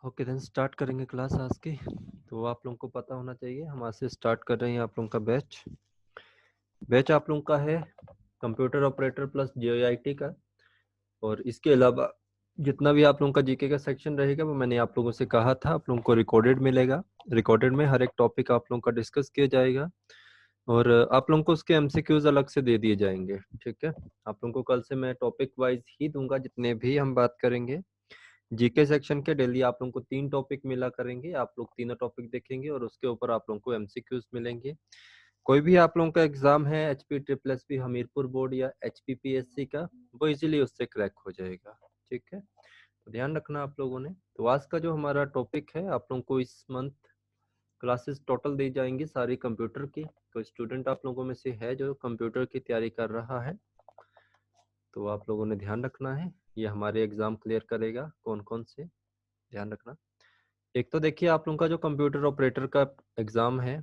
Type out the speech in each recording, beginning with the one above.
Okay then start करेंगे class आज की। तो आप लोगों को पता होना चाहिए हम आज से स्टार्ट कर रहे हैं आप लोगों का बैच आप लोगों का है कंप्यूटर ऑपरेटर प्लस JIT का। और इसके अलावा जितना भी आप लोगों का जीके का सेक्शन रहेगा वो मैंने आप लोगों से कहा था आप लोगों को रिकॉर्डेड मिलेगा। रिकॉर्डेड में हर एक टॉपिक आप लोगों का डिस्कस किया जाएगा और आप लोगों को उसके MCQs अलग से दे दिए जाएंगे। ठीक है, आप लोगों को कल से मैं टॉपिक वाइज ही दूंगा जितने भी हम बात करेंगे। जीके सेक्शन के डेली आप लोगों को 3 टॉपिक मिला करेंगे, आप लोग तीनों टॉपिक देखेंगे और उसके ऊपर आप लोगों को MCQs मिलेंगे। कोई भी आप लोगों का एग्जाम है HP SSSB हमीरपुर बोर्ड या HPPSC का, वो इजीली उससे क्रैक हो जाएगा। ठीक है, तो ध्यान रखना आप लोगों ने। तो आज का जो हमारा टॉपिक है, आप लोगों को इस मंथ क्लासेस टोटल दी जाएंगी सारी कंप्यूटर की। तो स्टूडेंट आप लोगों में से है जो कंप्यूटर की तैयारी कर रहा है, तो आप लोगों ने ध्यान रखना है। ये हमारे एग्जाम क्लियर करेगा कौन कौन से, ध्यान रखना। एक तो देखिए आप लोगों का जो कंप्यूटर ऑपरेटर का एग्जाम है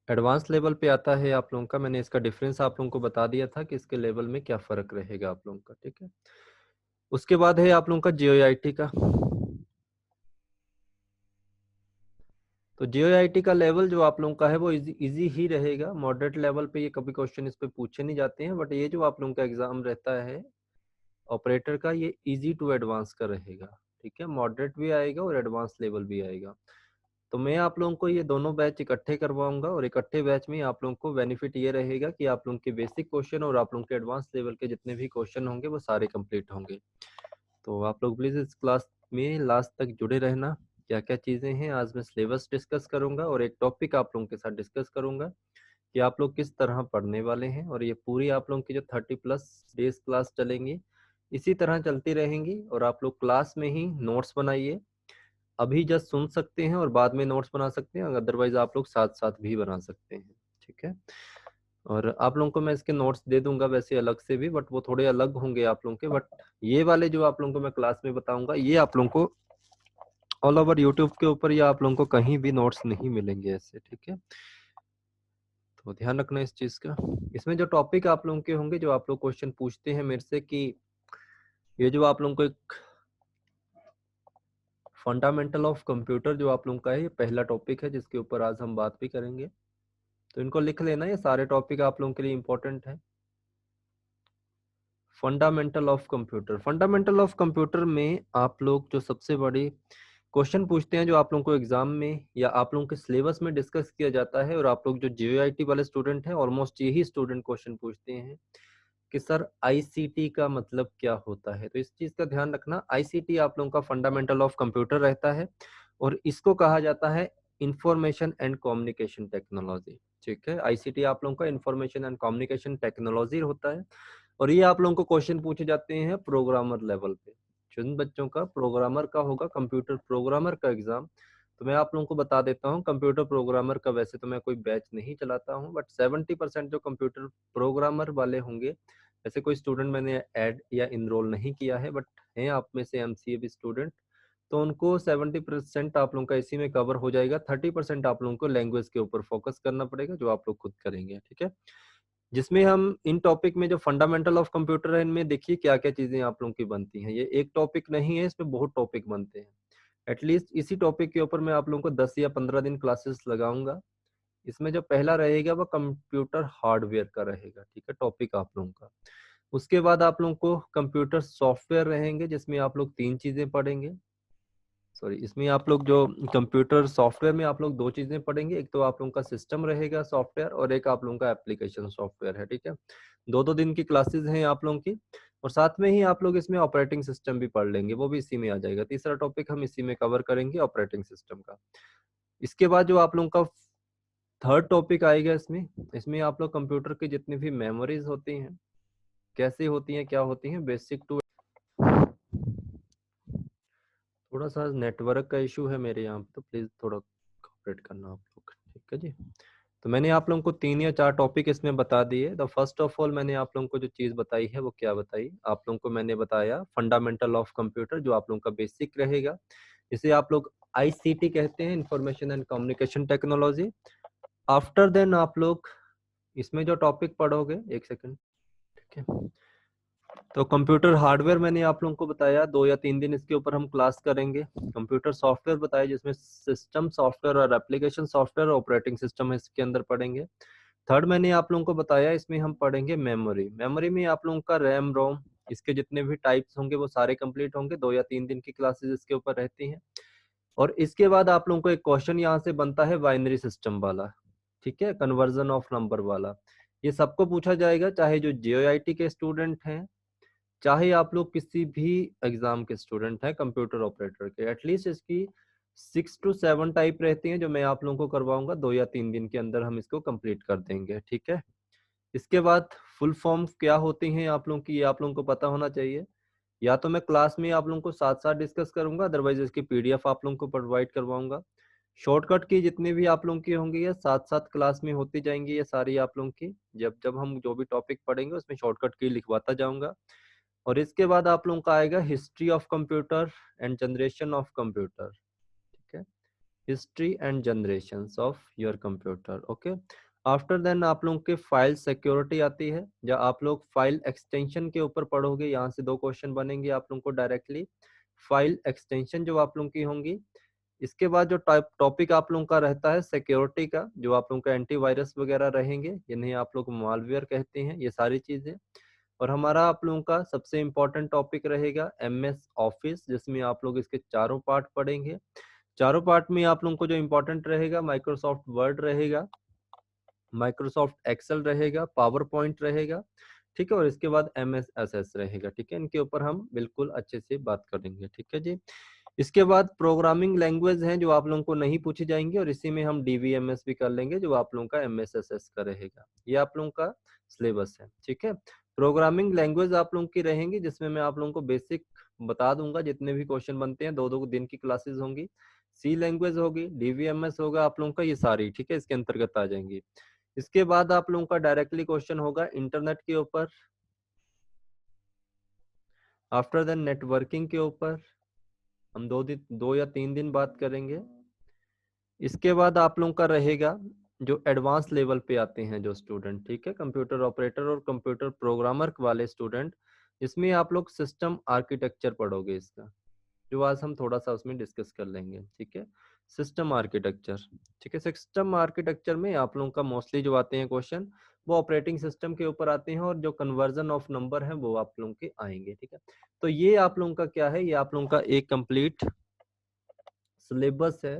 एडवांस लेवल पे आता है आप लोगों का। मैंने इसका डिफरेंस आप लोगों को बता दिया था कि इसके लेवल में क्या फर्क रहेगा आप लोगों का। ठीक है, उसके बाद है आप लोगों का JIT का। तो JIT का लेवल जो आप लोगों का है वो इजी ही रहेगा। मॉडरेट लेवल पे ये कभी क्वेश्चन इस पे पूछे नहीं जाते हैं, बट ये जो आप लोगों का एग्जाम रहता है ऑपरेटर का, ये इजी टू एडवांस का रहेगा। ठीक है, मॉडरेट भी आएगा और एडवांस लेवल भी आएगा। तो मैं आप लोगों को ये दोनों बैच इकट्ठे करवाऊंगा और इकट्ठे बैच में आप लोगों को बेनिफिट ये रहेगा कि आप लोगों के बेसिक क्वेश्चन और आप लोगों के एडवांस लेवल के जितने भी क्वेश्चन होंगे वो सारे कंप्लीट होंगे। तो आप लोग प्लीज इस क्लास में लास्ट तक जुड़े रहना। क्या क्या चीजें हैं आज मैं सिलेबस डिस्कस करूंगा और एक टॉपिक आप लोगों के साथ डिस्कस करूंगा कि आप लोग किस तरह पढ़ने वाले हैं। और ये पूरी आप लोगों की जो 30+ डेज क्लास चलेंगी इसी तरह चलती रहेंगी। और आप लोग क्लास में ही नोट्स बनाइए, अभी जस्ट सुन सकते हैं और बाद में नोट्स बना सकते हैं, अदरवाइज आप लोग साथ साथ भी बना सकते हैं। ठीक है, और आप लोगों को मैं इसके नोट्स दे दूंगा वैसे अलग से भी, बट वो थोड़े अलग होंगे आप लोगों के। बट ये वाले जो आप लोगों को मैं क्लास में बताऊंगा ये आप लोगों को ऑल ओवर यूट्यूब के ऊपर या आप लोगों को कहीं भी नोट्स नहीं मिलेंगे ऐसे। ठीक है, तो ध्यान रखना इस चीज का। इसमें जो टॉपिक आप लोगों के होंगे, जो आप लोग क्वेश्चन पूछते हैं मेरे से कि ये जो आप लोगों को एक फंडामेंटल ऑफ कंप्यूटर जो आप लोगों का है, ये पहला टॉपिक है जिसके ऊपर आज हम बात भी करेंगे। तो इनको लिख लेना, ये सारे टॉपिक आप लोगों के लिए इंपॉर्टेंट है। Fundamental of computer, fundamental of computer में आप लोग जो सबसे बड़ी क्वेश्चन पूछते हैं जो आप लोगों को एग्जाम में या आप लोगों के सिलेबस में डिस्कस किया जाता है, और आप लोग जो JIT वाले स्टूडेंट हैं ऑलमोस्ट यही स्टूडेंट क्वेश्चन पूछते हैं कि सर ICT का मतलब क्या होता है। तो इस चीज का ध्यान रखना, ICT आप लोगों का फंडामेंटल ऑफ कंप्यूटर रहता है और इसको कहा जाता है इंफॉर्मेशन एंड कम्युनिकेशन टेक्नोलॉजी। ठीक है, ICT आप लोगों का इंफॉर्मेशन एंड कम्युनिकेशन टेक्नोलॉजी होता है और ये आप लोगों को क्वेश्चन पूछे जाते हैं प्रोग्रामर लेवल पे। जिन बच्चों का प्रोग्रामर का होगा, कंप्यूटर प्रोग्रामर का एग्जाम, तो मैं आप लोगों को बता देता हूँ कंप्यूटर प्रोग्रामर का वैसे तो मैं कोई बैच नहीं चलाता हूँ, बट 70% जो कंप्यूटर प्रोग्रामर वाले होंगे, ऐसे कोई स्टूडेंट मैंने ऐड या इनरोल नहीं किया है, बट हैं आप में से MCA भी स्टूडेंट, तो उनको 70% आप लोगों का इसी में कवर हो जाएगा। 30% आप लोगों को लैंग्वेज के ऊपर फोकस करना पड़ेगा जो आप लोग खुद करेंगे। ठीक है, जिसमें हम इन टॉपिक में जो फंडामेंटल ऑफ कंप्यूटर है इनमें देखिए क्या क्या चीजें आप लोगों की बनती हैं। ये एक टॉपिक नहीं है, इसमें बहुत टॉपिक बनते हैं। एटलीस्ट इसी टॉपिक के ऊपर मैं आप लोगों को 10 या 15 दिन क्लासेस लगाऊंगा। इसमें जो पहला रहेगा वो कंप्यूटर हार्डवेयर का रहेगा। ठीक है, टॉपिक आप लोगों का। उसके बाद आप लोगों को कंप्यूटर सॉफ्टवेयर रहेंगे जिसमें आप लोग 3 चीजें पढ़ेंगे। सॉरी, इसमें आप लोग जो कंप्यूटर सॉफ्टवेयर में आप लोग 2 चीजें पढ़ेंगे, एक तो आप लोगों का सिस्टम रहेगा सॉफ्टवेयर और एक आप लोगों का एप्लीकेशन सॉफ्टवेयर है। ठीक है, 2-2 दिन की क्लासेस हैं आप लोगों की, और साथ में ही आप लोग इसमें ऑपरेटिंग सिस्टम भी पढ़ लेंगे, वो भी इसी में आ जाएगा। तीसरा टॉपिक हम इसी में कवर करेंगे, ऑपरेटिंग सिस्टम का। इसके बाद जो आप लोगों का थर्ड टॉपिक आएगा, इसमें इसमें आप लोग कंप्यूटर की जितनी भी मेमोरीज होती हैं, कैसे होती हैं, क्या होती हैं, बेसिक टू, थोड़ा सा नेटवर्क का इशू है मेरे यहाँ पे, तो प्लीज थोड़ा कोऑपरेट करना आप लोग। ठीक है जी, तो मैंने आप लोगों को 3 या 4 टॉपिक इसमें बता दिए। द फर्स्ट ऑफ ऑल मैंने आप लोगों को जो चीज बताई है वो क्या बताई, आप लोगों को मैंने बताया फंडामेंटल ऑफ कंप्यूटर जो आप लोगों का बेसिक रहेगा, इसे आप लोग ICT कहते हैं, information and communication technology. After then आप लोग इसमें जो टॉपिक पढ़ोगे, एक सेकेंड, ठीक है, तो कंप्यूटर हार्डवेयर मैंने आप लोगों को बताया, 2 या 3 दिन इसके ऊपर हम क्लास करेंगे। कंप्यूटर सॉफ्टवेयर बताया जिसमें सिस्टम सॉफ्टवेयर और एप्लीकेशन सॉफ्टवेयर, ऑपरेटिंग सिस्टम इसके अंदर पढ़ेंगे। थर्ड मैंने आप लोगों को बताया, इसमें हम पढ़ेंगे मेमोरी। मेमोरी में आप लोगों का रैम रोम, इसके जितने भी टाइप्स होंगे वो सारे कंप्लीट होंगे। 2 या 3 दिन की क्लासेस इसके ऊपर रहती हैं। और इसके बाद आप लोगों को एक क्वेश्चन यहाँ से बनता है बाइनरी सिस्टम वाला, ठीक है, कन्वर्जन ऑफ नंबर वाला। ये सबको पूछा जाएगा, चाहे जो जेईआईटी के स्टूडेंट हैं, चाहे आप लोग किसी भी एग्जाम के स्टूडेंट हैं कंप्यूटर ऑपरेटर के। एटलीस्ट इसकी 6 to 7 टाइप रहती हैं जो मैं आप लोगों को करवाऊंगा। 2 या 3 दिन के अंदर हम इसको कंप्लीट कर देंगे, ठीक है। इसके बाद फुल फॉर्म क्या होती हैं आप लोगों की, ये आप लोगों को पता होना चाहिए। या तो मैं क्लास में आप लोगों को साथ साथ डिस्कस करूंगा, अदरवाइज इसकी पीडीएफ आप लोगों को प्रोवाइड करवाऊंगा। शॉर्टकट की जितनी भी आप लोगों की होंगी ये साथ साथ क्लास में होती जाएंगी, ये सारी आप लोगों की। जब जब हम जो भी टॉपिक पढ़ेंगे उसमें शॉर्टकट की लिखवाता जाऊंगा। और इसके बाद आप लोगों का आएगा history of computer and generation of computer, ठीक है, history and generation of your computer, okay. After then आप लोगों के फाइल सिक्योरिटी आती है, जब आप लोग फाइल एक्सटेंशन के ऊपर पढ़ोगे। यहाँ से 2 क्वेश्चन बनेंगे आप लोगों को डायरेक्टली, फाइल एक्सटेंशन जो आप लोगों की होंगी। इसके बाद जो टॉपिक आप लोगों का रहता है सिक्योरिटी का, जो आप लोगों का एंटीवायरस वगैरह रहेंगे, जिन्हें आप लोग मालवेयर कहते हैं, ये सारी चीजें। और हमारा आप लोगों का सबसे इम्पोर्टेंट टॉपिक रहेगा एमएस ऑफिस, जिसमें आप लोग इसके चारों पार्ट पढ़ेंगे। चारों पार्ट में आप लोगों को जो इम्पोर्टेंट रहेगा, माइक्रोसॉफ्ट वर्ड रहेगा, माइक्रोसॉफ्ट एक्सेल रहेगा, पावर पॉइंट रहेगा, ठीक है। और इसके बाद एमएस रहेगा, ठीक है। इनके ऊपर हम बिल्कुल अच्छे से बात करेंगे, ठीक है जी। इसके बाद प्रोग्रामिंग लैंग्वेज हैं जो आप लोगों को नहीं पूछी जाएंगी, और इसी में हम डीवीएमएस भी कर लेंगे जो आप लोगों का एमएसएसएस का रहेगा। ये आप लोगों का सिलेबस है, ठीक है। प्रोग्रामिंग लैंग्वेज आप लोगों की रहेंगी, जिसमें मैं आप लोगों को बेसिक बता दूंगा। जितने भी क्वेश्चन बनते हैं 2-2 दिन की क्लासेस होंगी। सी लैंग्वेज होगी, डीवीएमएस होगा आप लोगों का, ये सारी, ठीक है, इसके अंतर्गत आ जाएंगी। इसके बाद आप लोगों का डायरेक्टली क्वेश्चन होगा इंटरनेट के ऊपर, आफ्टर देन नेटवर्किंग के ऊपर हम 2 या 3 दिन बात करेंगे। इसके बाद आप लोगों का रहेगा जो एडवांस लेवल पे आते हैं जो स्टूडेंट, ठीक है, कंप्यूटर ऑपरेटर और कंप्यूटर प्रोग्रामर वाले स्टूडेंट, इसमें आप लोग सिस्टम आर्किटेक्चर पढ़ोगे इसका, जो आज हम थोड़ा सा उसमें डिस्कस कर लेंगे, ठीक है। सिस्टम आर्किटेक्चर, ठीक है। सिस्टम आर्किटेक्चर में आप लोगों का मोस्टली जो आते हैं क्वेश्चन वो ऑपरेटिंग सिस्टम के ऊपर आते हैं, और जो कन्वर्जन ऑफ नंबर है वो आप लोगों के आएंगे, ठीक है। तो ये आप लोगों का क्या है, ये आप लोगों का एक कंप्लीट सिलेबस है।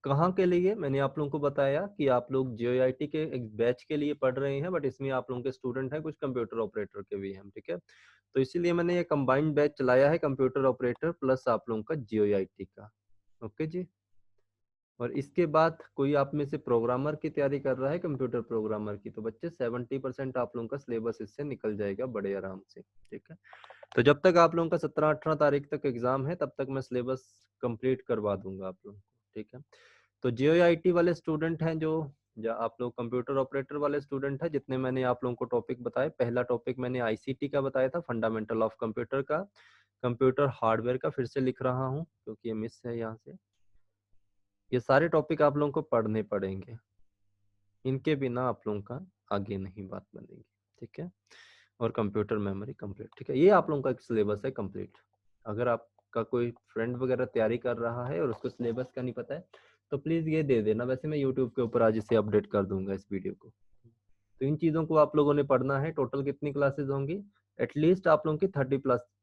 कहाँ के लिए, मैंने आप लोगों को बताया कि आप लोग जेईआईटी के एक बैच के लिए पढ़ रहे हैं, बट इसमें आप लोगों के स्टूडेंट हैं कुछ कंप्यूटर ऑपरेटर के भी हैं, ठीक है। तो इसीलिए मैंने ये कंबाइंड बैच चलाया है, कंप्यूटर ऑपरेटर प्लस आप लोगों का जेईआईटी का, ओके जी। और इसके बाद कोई आप में से प्रोग्रामर की तैयारी कर रहा है, कंप्यूटर प्रोग्रामर की, तो बच्चे 70% आप लोगों का सिलेबस इससे निकल जाएगा बड़े आराम से, ठीक है। तो जब तक आप लोगों का 17-18 तारीख तक एग्जाम है, तब तक मैं सिलेबस कंप्लीट करवा दूंगा आप लोगों को, ठीक है। तो जेईआईटी वाले स्टूडेंट हैं जो, या आप लोग कंप्यूटर ऑपरेटर वाले स्टूडेंट हैं, जितने मैंने आप लोगों को टॉपिक बताए, पहला टॉपिक मैंने आईसीटी का बताया था, फंडामेंटल ऑफ कंप्यूटर का, कंप्यूटर हार्डवेयर का फिर से लिख रहा हूँ क्योंकि ये मिस है यहाँ से। ये सारे टॉपिक आप लोगों को पढ़ने पड़ेंगे, इनके बिना आप लोगों का आगे नहीं बात बनेगी, ठीक है। और कंप्यूटर मेमोरी कंप्लीट, ठीक है। ये आप लोगों का एक सिलेबस है कंप्लीट। अगर आपका कोई फ्रेंड वगैरह तैयारी कर रहा है और उसको सिलेबस का नहीं पता है, तो प्लीज ये दे देना। वैसे मैं यूट्यूब के ऊपर आज इसे अपडेट कर दूंगा इस वीडियो को। तो इन चीजों को आप लोगों ने पढ़ना है। टोटल कितनी क्लासेस होंगी, एटलीस्ट आप लोगों की 30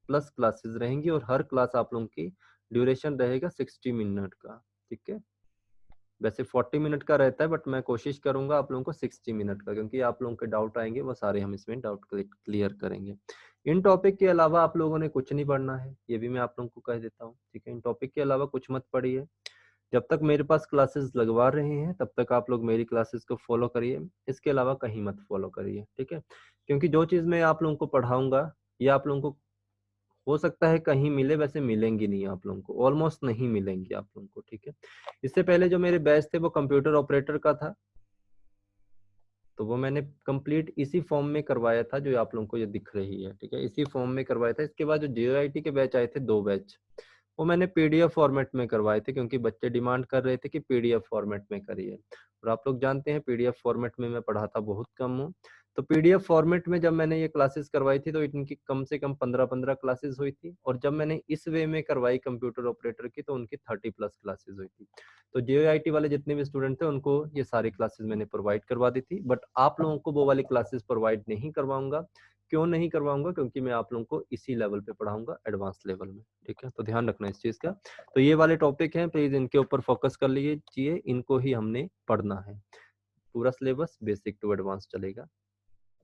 प्लस क्लासेस रहेंगी, और हर क्लास आप लोगों की ड्यूरेशन रहेगा 60 मिनट का, ठीक है। वैसे 40 मिनट का रहता है, बट मैं कोशिश करूंगा आप लोगों को 60 मिनट का, क्योंकि आप लोगों के डाउट आएंगे वो सारे हम इसमें डाउट क्लियर करेंगे। इन टॉपिक के अलावा आप लोगों ने कुछ नहीं पढ़ना है, ये भी मैं आप लोगों को कह देता हूँ, ठीक है। इन टॉपिक के अलावा कुछ मत पढ़िए। जब तक मेरे पास क्लासेस लगवा रहे हैं तब तक आप लोग मेरी क्लासेस को फॉलो करिए, इसके अलावा कहीं मत फॉलो करिए, ठीक है। क्योंकि जो चीज़ मैं आप लोगों को पढ़ाऊंगा ये आप लोगों को हो सकता है कहीं मिले, वैसे मिलेंगी नहीं आप लोगों को, ऑलमोस्ट नहीं मिलेंगी आप लोगों को, ठीक है। इससे पहले जो मेरे बैच थे वो कंप्यूटर ऑपरेटर का था, तो वो मैंने कंप्लीट इसी फॉर्म में करवाया था जो आप लोगों को ये दिख रही है, ठीक है, इसी फॉर्म में करवाया था। इसके बाद जो जेईआईटी के बैच आए थे 2 बैच, वो मैंने पीडीएफ फॉर्मेट में करवाए थे, क्योंकि बच्चे डिमांड कर रहे थे कि पीडीएफ फॉर्मेट में करिए। और आप लोग जानते हैं पीडीएफ फॉर्मेट में मैं पढ़ाता बहुत कम हूँ, तो पीडीएफ फॉर्मेट में जब मैंने ये क्लासेस करवाई थी तो इनकी कम से कम 15 क्लासेस हुई थी, और जब मैंने इस वे में करवाई कंप्यूटर ऑपरेटर की तो उनकी 30+ क्लासेस हुई थी। तो जेआईटी वाले जितने भी स्टूडेंट थे उनको ये सारी क्लासेस मैंने प्रोवाइड करवा दी थी, बट आप लोगों को वो वाली क्लासेस प्रोवाइड नहीं करवाऊंगा। क्यों नहीं करवाऊंगा? क्योंकि मैं आप लोगों को इसी लेवल पे पढ़ाऊंगा, एडवांस लेवल में। ठीक है, तो ध्यान रखना इस चीज का। तो ये वाले टॉपिक हैं, प्लीज इनके ऊपर फोकस कर लीजिए, इनको ही हमने पढ़ना है। पूरा सिलेबस बेसिक टू एडवांस चलेगा,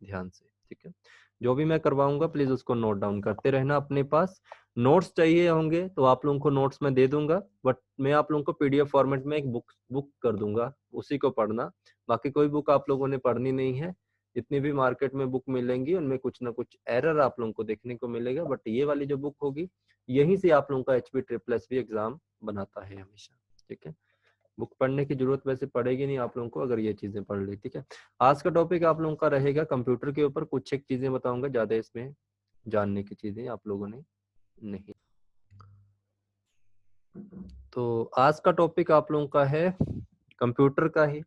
ध्यान से। ठीक है, जो भी मैं करवाऊंगा प्लीज उसको नोट डाउन करते रहना। अपने पास नोट्स चाहिए होंगे तो आप लोगों को नोट्स मैं दे दूंगा, बट मैं आप लोगों को पीडीएफ फॉर्मेट में एक बुक कर दूंगा, उसी को पढ़ना। बाकी कोई बुक आप लोगों ने पढ़नी नहीं है। जितनी भी मार्केट में बुक मिलेंगी उनमें कुछ ना कुछ एरर आप लोगों को देखने को मिलेगा, बट ये वाली जो बुक होगी यहीं से आप लोगों का एचपी ट्रिपल एसपी एग्जाम बनाता है हमेशा। ठीक है, बुक पढ़ने की जरूरत वैसे पड़ेगी नहीं आप लोगों को अगर ये चीजें पढ़ ली। ठीक है, आज का टॉपिक आप लोगों का रहेगा कंप्यूटर के ऊपर, कुछ एक चीजें बताऊंगा, ज्यादा इसमें जानने की चीजें आप लोगों ने नहीं। तो आज का टॉपिक आप लोगों का है कंप्यूटर का ही।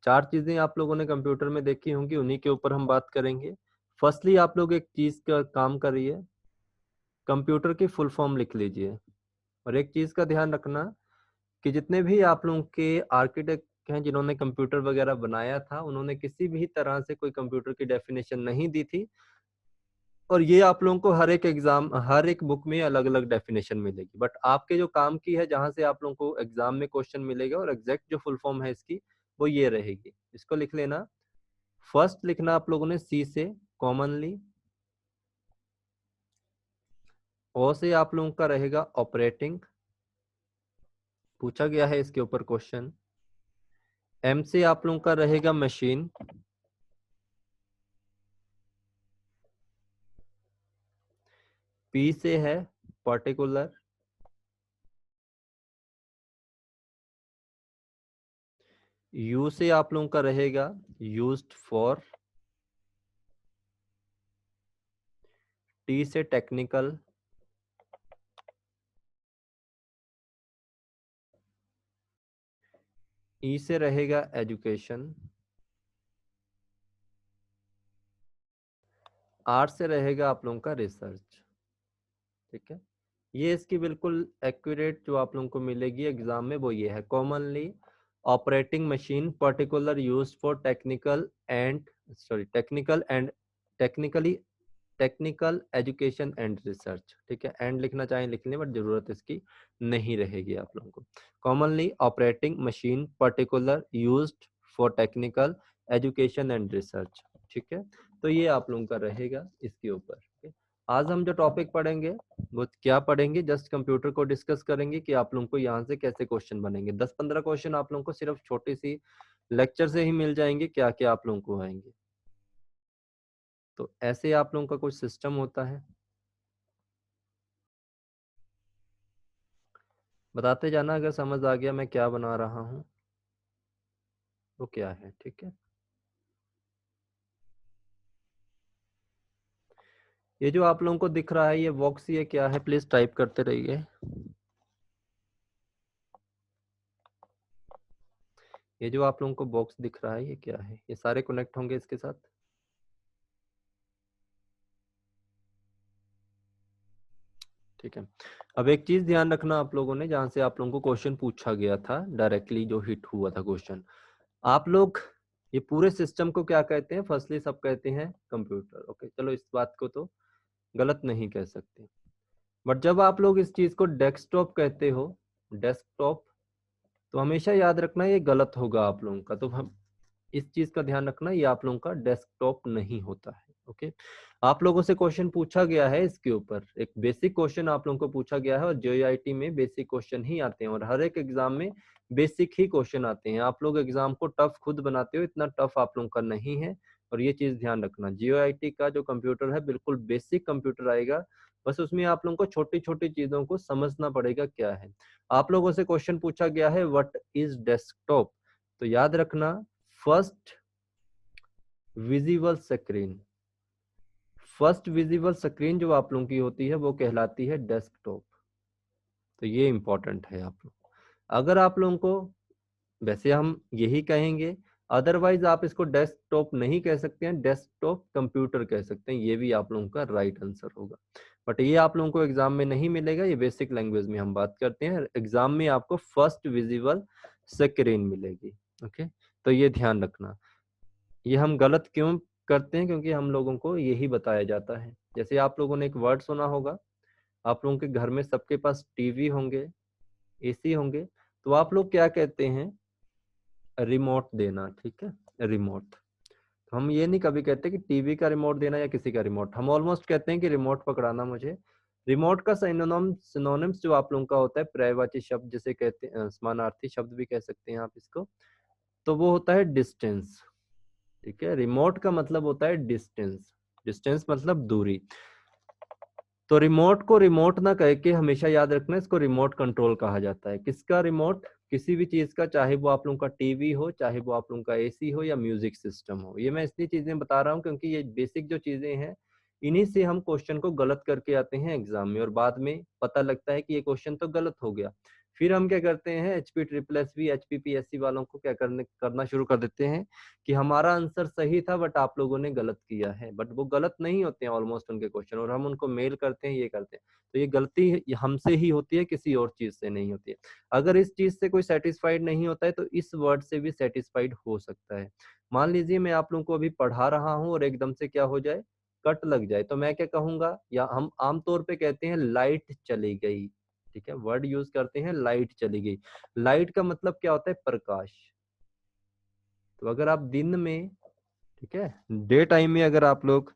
4 चीजें आप लोगों ने कंप्यूटर में देखी होंगी, उन्हीं के ऊपर हम बात करेंगे। फर्स्टली आप लोग एक चीज का काम करिए, कंप्यूटर की फुल फॉर्म लिख लीजिए। और एक चीज का ध्यान रखना कि जितने भी आप लोगों के आर्किटेक्ट हैं जिन्होंने कंप्यूटर वगैरह बनाया था, उन्होंने किसी भी तरह से कोई कंप्यूटर की डेफिनेशन नहीं दी थी। और ये आप लोगों को हर एक बुक में अलग अलग डेफिनेशन मिलेगी, बट आपके जो काम की है, जहां से आप लोगों को एग्जाम में क्वेश्चन मिलेगा और एग्जैक्ट जो फुल फॉर्म है इसकी वो ये रहेगी। इसको लिख लेना। फर्स्ट लिखना आप लोगों ने सी से कॉमनली, ओ से आप लोगों का रहेगा ऑपरेटिंग, पूछा गया है इसके ऊपर क्वेश्चन। एम से आप लोगों का रहेगा मशीन, पी से है पर्टिकुलर, यू से आप लोगों का रहेगा यूज्ड फॉर, टी से टेक्निकल, ई से रहेगा एजुकेशन, आर से रहेगा आप लोगों का रिसर्च। ठीक है, ये इसकी बिल्कुल एक्यूरेट जो आप लोगों को मिलेगी एग्जाम में वो ये है, commonly operating machine particular used for technical and technically technical education and research. ठीक है, एंड लिखना चाहें लिख लें, बट जरूरत इसकी नहीं रहेगी आप लोगों को। Commonly operating machine particular used for technical education and research. ठीक है, तो ये आप लोगों का रहेगा इसके ऊपर। ठीक है? आज हम जो टॉपिक पढ़ेंगे वो क्या पढ़ेंगे, जस्ट कंप्यूटर को डिस्कस करेंगे कि आप लोगों को यहाँ से कैसे क्वेश्चन बनेंगे। 10-15 क्वेश्चन आप लोगों को सिर्फ छोटी सी लेक्चर से ही मिल जाएंगे, क्या क्या आप लोगों को आएंगे। तो ऐसे आप लोगों का कुछ सिस्टम होता है, बताते जाना अगर समझ आ गया मैं क्या बना रहा हूँ तो क्या है। ठीक है, ये जो आप लोगों को दिख रहा है ये बॉक्स, ये क्या है प्लीज टाइप करते रहिए। ये जो आप लोगों को बॉक्स दिख रहा है ये क्या है? ये सारे कनेक्ट होंगे इसके साथ। ठीक है, अब एक चीज ध्यान रखना आप लोगों ने, जहां से आप लोगों को क्वेश्चन पूछा गया था डायरेक्टली जो हिट हुआ था क्वेश्चन, आप लोग ये पूरे सिस्टम को क्या कहते हैं? फर्स्टली सब कहते हैं कंप्यूटर। ओके, चलो इस बात को तो गलत नहीं कह सकते, बट जब आप लोग इस चीज को डेस्कटॉप कहते हो, डेस्कटॉप, तो हमेशा याद रखना ये गलत होगा आप लोगों का। तो हम इस चीज का ध्यान रखना, ये आप लोगों का डेस्कटॉप नहीं होता है। ओके, आप लोगों से क्वेश्चन पूछा गया है इसके ऊपर, एक बेसिक क्वेश्चन आप लोगों को पूछा गया है, और जेईआईटी में बेसिक क्वेश्चन ही आते हैं, और हर एक एग्जाम में बेसिक ही क्वेश्चन आते हैं। आप लोग एग्जाम को टफ खुद बनाते हो, इतना टफ आप लोगों का नहीं है। और ये चीज ध्यान रखना, जेईआईटी का जो कंप्यूटर है बिल्कुल बेसिक कंप्यूटर आएगा, बस उसमें आप लोगों को छोटी छोटी चीजों को समझना पड़ेगा क्या है। आप लोगों से क्वेश्चन पूछा गया है व्हाट इज डेस्कटॉप, तो याद रखना first visible screen, first visible screen जो आप लोगों की होती है वो कहलाती है डेस्कटॉप। तो ये इंपॉर्टेंट है आप लोग। अगर आप लोगों को, वैसे हम यही कहेंगे, अदरवाइज आप इसको डेस्कटॉप नहीं कह सकते हैं, डेस्कटॉप कंप्यूटर कह सकते हैं, ये भी आप लोगों का राइट आंसर होगा। बट ये आप लोगों को एग्जाम में नहीं मिलेगा, ये बेसिक लैंग्वेज में हम बात करते हैं। एग्जाम में आपको फर्स्ट विजिबल स्क्रीन मिलेगी। ओके, तो ये ध्यान रखना। ये हम गलत क्यों करते हैं? क्योंकि हम लोगों को यही बताया जाता है। जैसे आप लोगों ने एक वर्ड सुना होगा, आप लोगों के घर में सबके पास टीवी होंगे, एसी होंगे, तो आप लोग क्या कहते हैं? रिमोट देना, ठीक है, रिमोट। हम ये नहीं कभी कहते कि टीवी का रिमोट देना या किसी का रिमोट, हम ऑलमोस्ट कहते हैं कि रिमोट पकड़ाना मुझे। रिमोट का सिनोनिम्स जो आप लोगों का होता है, पर्यायवाची शब्द जिसे कहते हैं, समानार्थी शब्द भी कह सकते हैं आप इसको, तो वो होता है डिस्टेंस। ठीक है, रिमोट का मतलब होता है डिस्टेंस, डिस्टेंस मतलब दूरी। तो रिमोट को रिमोट ना कह के हमेशा याद रखना, इसको रिमोट कंट्रोल कहा जाता है। किसका रिमोट? किसी भी चीज का, चाहे वो आप लोगों का टीवी हो, चाहे वो आप लोगों का एसी हो या म्यूजिक सिस्टम हो। ये मैं इसलिए चीजें बता रहा हूँ क्योंकि ये बेसिक जो चीजें हैं, इन्हीं से हम क्वेश्चन को गलत करके आते हैं एग्जाम में, और बाद में पता लगता है कि ये क्वेश्चन तो गलत हो गया। फिर हम क्या करते हैं, HP triple S B, HPPSC वालों को क्या करना शुरू कर देते हैं कि हमारा आंसर सही था बट आप लोगों ने गलत किया है। बट वो गलत नहीं होते हैं ऑलमोस्ट उनके क्वेश्चन, और हम उनको मेल करते हैं, ये करते हैं। तो ये गलती हमसे ही होती है, किसी और चीज से नहीं होती है। अगर इस चीज से कोई सेटिस्फाइड नहीं होता है तो इस वर्ड से भी सेटिस्फाइड हो सकता है। मान लीजिए मैं आप लोगों को अभी पढ़ा रहा हूँ और एकदम से क्या हो जाए, कट लग जाए, तो मैं क्या कहूंगा, या हम आमतौर पे कहते हैं लाइट चली गई। ठीक है, वर्ड यूज करते हैं लाइट चली गई। लाइट का मतलब क्या होता है? प्रकाश। तो अगर आप दिन में, ठीक है, डे टाइम में अगर आप लोग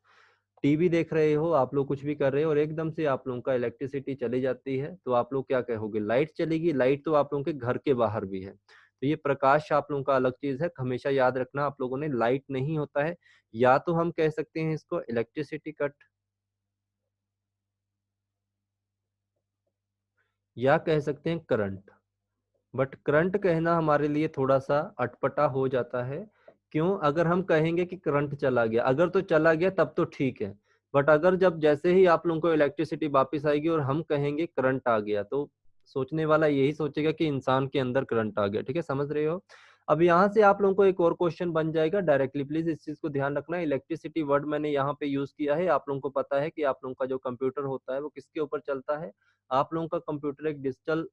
टीवी देख रहे हो, आप लोग कुछ भी कर रहे हो और एकदम से आप लोगों का इलेक्ट्रिसिटी चली जाती है, तो आप लोग क्या कहोगे? लाइट चलेगी। लाइट तो आप लोगों के घर के बाहर भी है, तो ये प्रकाश आप लोगों का अलग चीज है। हमेशा याद रखना, आप लोगों ने लाइट नहीं होता है। या तो हम कह सकते हैं इसको इलेक्ट्रिसिटी कट, या कह सकते हैं करंट। बट करंट कहना हमारे लिए थोड़ा सा अटपटा हो जाता है। क्यों? अगर हम कहेंगे कि करंट चला गया, अगर तो चला गया तब तो ठीक है। बट अगर जब जैसे ही आप लोगों को इलेक्ट्रिसिटी वापस आएगी और हम कहेंगे करंट आ गया, तो सोचने वाला यही सोचेगा कि इंसान के अंदर करंट आ गया। ठीक है, समझ रहे हो? अब यहाँ से आप लोगों को एक और क्वेश्चन बन जाएगा डायरेक्टली। प्लीज इस चीज को ध्यान रखना, इलेक्ट्रिसिटी वर्ड मैंने यहाँ पे यूज किया है। आप लोगों को पता है कि आप लोगों का जो कंप्यूटर होता है वो किसके ऊपर चलता है? आप लोगों का कंप्यूटर एक डिजिटल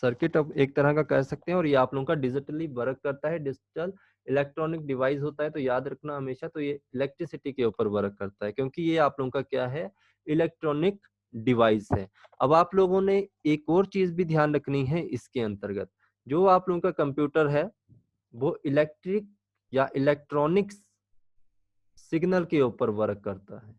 सर्किट अब एक तरह का कह सकते हैं, और ये आप लोगों का डिजिटली वर्क करता है, डिजिटल इलेक्ट्रॉनिक डिवाइस होता है। तो याद रखना हमेशा, तो ये इलेक्ट्रिसिटी के ऊपर वर्क करता है, क्योंकि ये आप लोगों का क्या है? इलेक्ट्रॉनिक डिवाइस है। अब आप लोगों ने एक और चीज भी ध्यान रखनी है इसके अंतर्गत। जो आप लोगों का कंप्यूटर है वो इलेक्ट्रिक या इलेक्ट्रॉनिक्स सिग्नल के ऊपर वर्क करता है।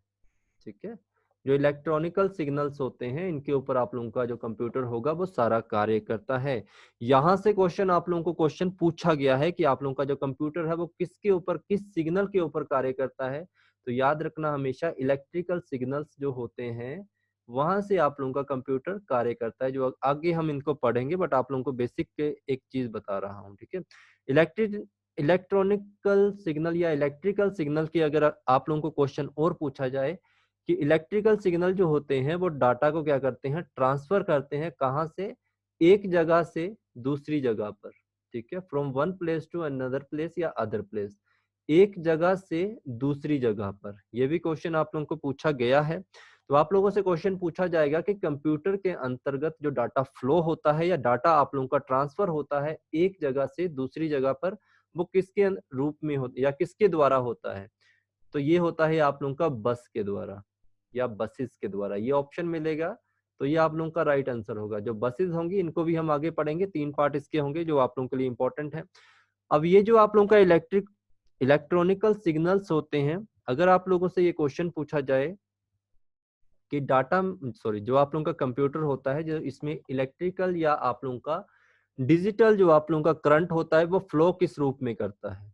ठीक है, जो इलेक्ट्रॉनिकल सिग्नल्स होते हैं इनके ऊपर आप लोगों का जो कंप्यूटर होगा वो सारा कार्य करता है। यहां से क्वेश्चन आप लोगों को क्वेश्चन पूछा गया है कि आप लोगों का जो कंप्यूटर है वो किसके ऊपर, किस सिग्नल के ऊपर कार्य करता है। तो याद रखना हमेशा, इलेक्ट्रिकल सिग्नल्स जो होते हैं वहां से आप लोगों का कंप्यूटर कार्य करता है। जो आगे हम इनको पढ़ेंगे, बट आप लोगों को बेसिक के एक चीज बता रहा हूँ। ठीक है, इलेक्ट्रिक इलेक्ट्रॉनिकल सिग्नल या इलेक्ट्रिकल सिग्नल की अगर आप लोगों को क्वेश्चन और पूछा जाए कि इलेक्ट्रिकल सिग्नल जो होते हैं वो डाटा को क्या करते हैं? ट्रांसफर करते हैं। कहाँ से? एक जगह से दूसरी जगह पर। ठीक है, from one place to another place या अदर प्लेस, एक जगह से दूसरी जगह पर। यह भी क्वेश्चन आप लोगों को पूछा गया है। तो आप लोगों से क्वेश्चन पूछा जाएगा कि कंप्यूटर के अंतर्गत जो डाटा फ्लो होता है या डाटा आप लोगों का ट्रांसफर होता है एक जगह से दूसरी जगह पर, वो किसके रूप में होता या किसके द्वारा होता है? तो ये होता है आप लोगों का बस के द्वारा या बसेस के द्वारा। ये ऑप्शन मिलेगा, तो ये आप लोगों का राइट आंसर होगा। जो बसेस होंगी इनको भी हम आगे पढ़ेंगे, 3 पार्ट इसके होंगे जो आप लोगों के लिए इंपॉर्टेंट है। अब ये जो आप लोगों का इलेक्ट्रॉनिकल सिग्नल्स होते हैं, अगर आप लोगों से ये क्वेश्चन पूछा जाए कि डाटा, सॉरी, जो आप लोगों का कंप्यूटर होता है, जो इसमें इलेक्ट्रिकल या आप लोगों का डिजिटल जो आप लोगों का करंट होता है वो फ्लो किस रूप में करता है?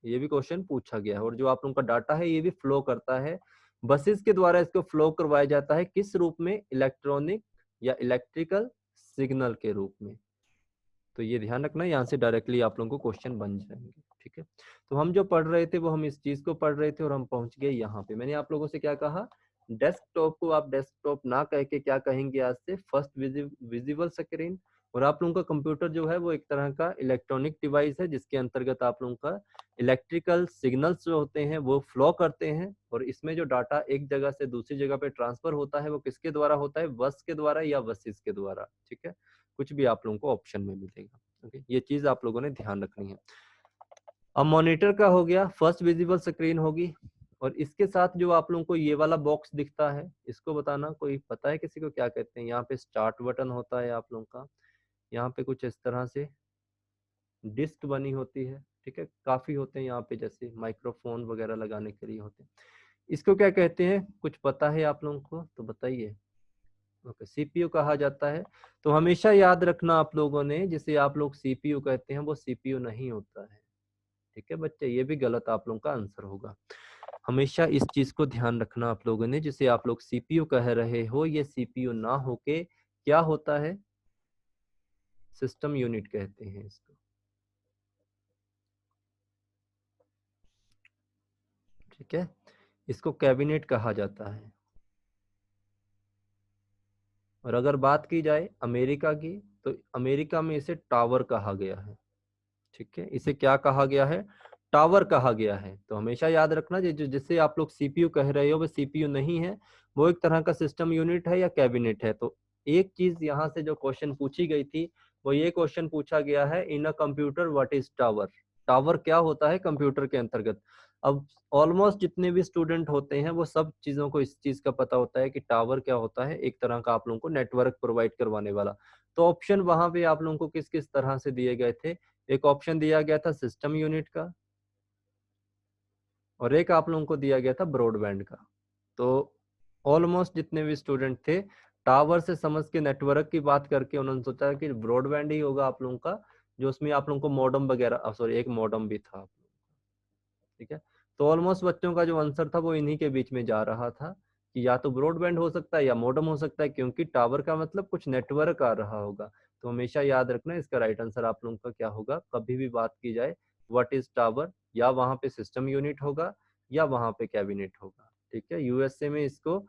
ये भी क्वेश्चन पूछा गया है। और जो आप लोगों का डाटा है ये भी फ्लो करता है, बसेस के द्वारा इसको फ्लो करवाया जाता है। किस रूप में? इलेक्ट्रॉनिक या इलेक्ट्रिकल सिग्नल के रूप में। तो ये ध्यान रखना, यहाँ से डायरेक्टली आप लोगों को क्वेश्चन बन जाएंगे। ठीक है, तो हम जो पढ़ रहे थे वो हम इस चीज को पढ़ रहे थे और हम पहुंच गए यहाँ पे। मैंने आप लोगों से क्या कहा? डेस्कटॉप को आप डेस्कटॉप ना कह के क्या कहेंगे आज से? First visible screen. और आप लोगों का कंप्यूटर जो है वो एक तरह का इलेक्ट्रॉनिक डिवाइस है जिसके अंतर्गत आप लोगों का इलेक्ट्रिकल सिग्नल्स जो होते हैं वो फ्लो करते हैं, और इसमें जो डाटा एक जगह से दूसरी जगह पे ट्रांसफर होता है वो किसके द्वारा होता है, बस के द्वारा या बसेस के द्वारा। ठीक है, कुछ भी आप लोगों को ऑप्शन में मिलेगा। ओके, ये चीज आप लोगों ने ध्यान रखनी है। अब मॉनिटर का हो गया, फर्स्ट विजिबल स्क्रीन होगी, और इसके साथ जो आप लोगों को ये वाला बॉक्स दिखता है इसको बताना, कोई पता है किसी को क्या कहते हैं? यहाँ पे स्टार्ट बटन होता है आप लोगों का, यहाँ पे कुछ इस तरह से डिस्क बनी होती है। ठीक है, काफी होते हैं यहाँ पे, जैसे माइक्रोफोन वगैरह लगाने के लिए होते हैं। इसको क्या कहते हैं, कुछ पता है आप लोगों को तो बताइए। ओके, सीपीयू कहा जाता है। तो हमेशा याद रखना आप लोगों ने, जिसे आप लोग सीपीयू कहते हैं वो सीपीयू नहीं होता है। ठीक है बच्चे, ये भी गलत आप लोगों का आंसर होगा। हमेशा इस चीज को ध्यान रखना आप लोगों ने, जिसे आप लोग सीपीयू कह रहे हो ये सीपीयू ना होके क्या होता है, सिस्टम यूनिट कहते हैं इसको। ठीक है, इसको कैबिनेट कहा जाता है। और अगर बात की जाए अमेरिका की, तो अमेरिका में इसे टावर कहा गया है। ठीक है, इसे क्या कहा गया है, टावर कहा गया है। तो हमेशा याद रखना जिससे आप लोग सीपीयू कह रहे हो वो सीपीयू नहीं है, वो एक तरह का सिस्टम यूनिट है या कैबिनेट है। तो एक चीज यहाँ से जो क्वेश्चन पूछी गई थी वो ये क्वेश्चन पूछा गया है, in a computer what is tower. Tower क्या होता है कंप्यूटर के अंतर्गत। अब ऑलमोस्ट जितने भी स्टूडेंट होते हैं वो सब चीजों को इस चीज का पता होता है कि टावर क्या होता है, एक तरह का आप लोगों को नेटवर्क प्रोवाइड करवाने वाला। तो ऑप्शन वहां पे आप लोगों को किस किस तरह से दिए गए थे, एक ऑप्शन दिया गया था सिस्टम यूनिट का, और एक आप लोगों को दिया गया था ब्रॉडबैंड का। तो ऑलमोस्ट जितने भी स्टूडेंट थे टावर से समझ के नेटवर्क की बात करके उन्होंने सोचा कि ब्रॉडबैंड ही होगा आप लोगों का, जो उसमें आप लोगों को मॉडम वगैरह, सॉरी एक मॉडम भी था। ठीक है, तो ऑलमोस्ट बच्चों का जो आंसर था वो इन्हीं के बीच में जा रहा था कि या तो ब्रॉडबैंड हो सकता है या मॉडम हो सकता है, क्योंकि टावर का मतलब कुछ नेटवर्क आ रहा होगा। तो हमेशा याद रखना इसका राइट आंसर आप लोगों का क्या होगा, कभी भी बात की जाए व्हाट इज टावर, या वहां पे सिस्टम यूनिट होगा या वहां पे कैबिनेट होगा। ठीक है, यूएसए में इसको